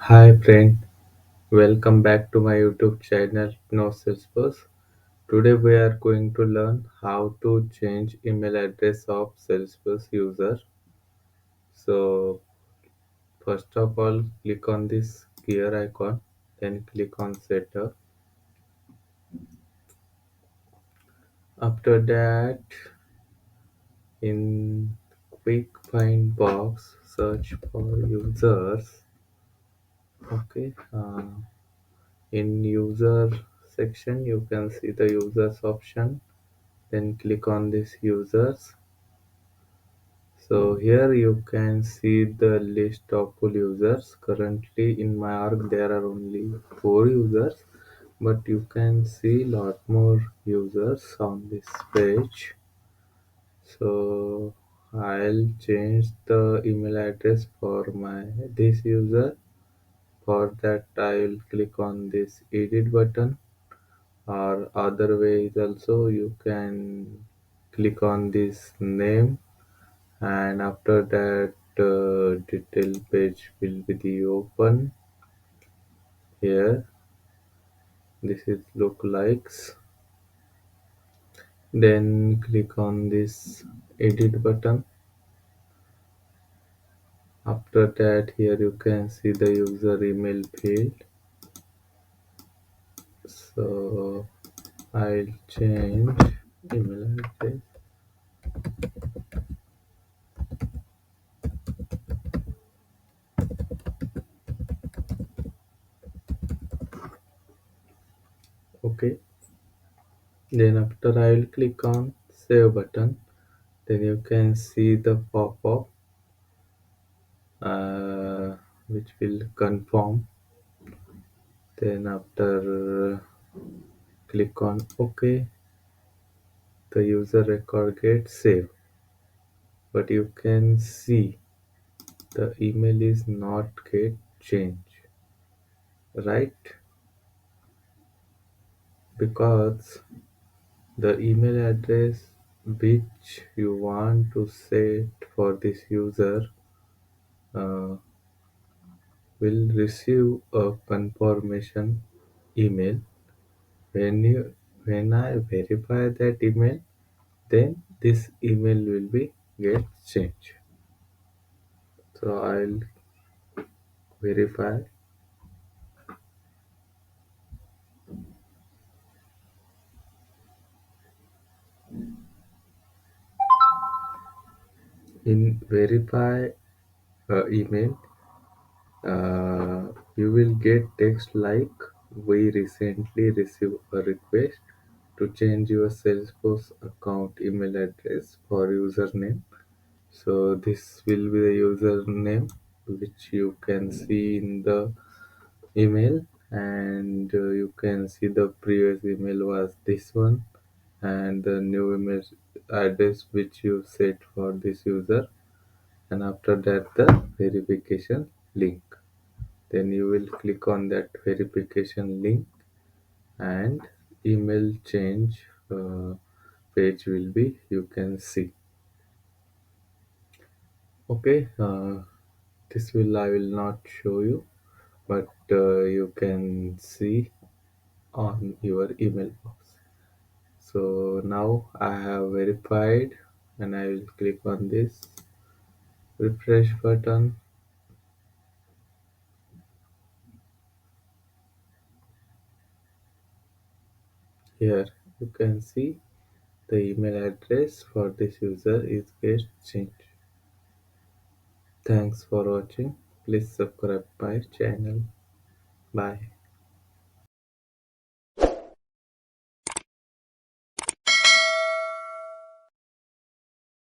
Hi friend, welcome back to my YouTube channel No Salesforce. Today we are going to learn how to change email address of Salesforce user. So first of all, click on this gear icon, then click on setup. After that, in quick find box, search for users. Okay, in user section, you can see the users option. Then click on this users. So here you can see the list of full users. Currently in my org there are only 4 users, but you can see lot more users on this page. So I'll change the email address for my this user. For that I will click on this edit button, or other way is also you can click on this name, and after that detail page will be the open. Here this is look likes, then click on this edit button. After that here you can see the user email field. So I'll change email address. Okay, then after I will click on save button. Then you can see the pop-up, which will confirm. Then after click on OK, the user record gets saved. But you can see the email is not get changed, right? Because the email address which you want to set for this user uh, will receive a confirmation email. When I verify that email, then this email will be get changed. So I'll verify. In verify email, you will get text like, we recently received a request to change your Salesforce account email address for username. So this will be the username which you can see in the email, and you can see the previous email was this one, and the new email address which you set for this user, and after that the verification link. Then you will click on that verification link, and email change page will be you can see. Okay, this will I will not show you, but you can see on your email box. So now I have verified, and I will click on this refresh button. Here you can see the email address for this user is get changed. Thanks for watching. Please subscribe my channel. Bye.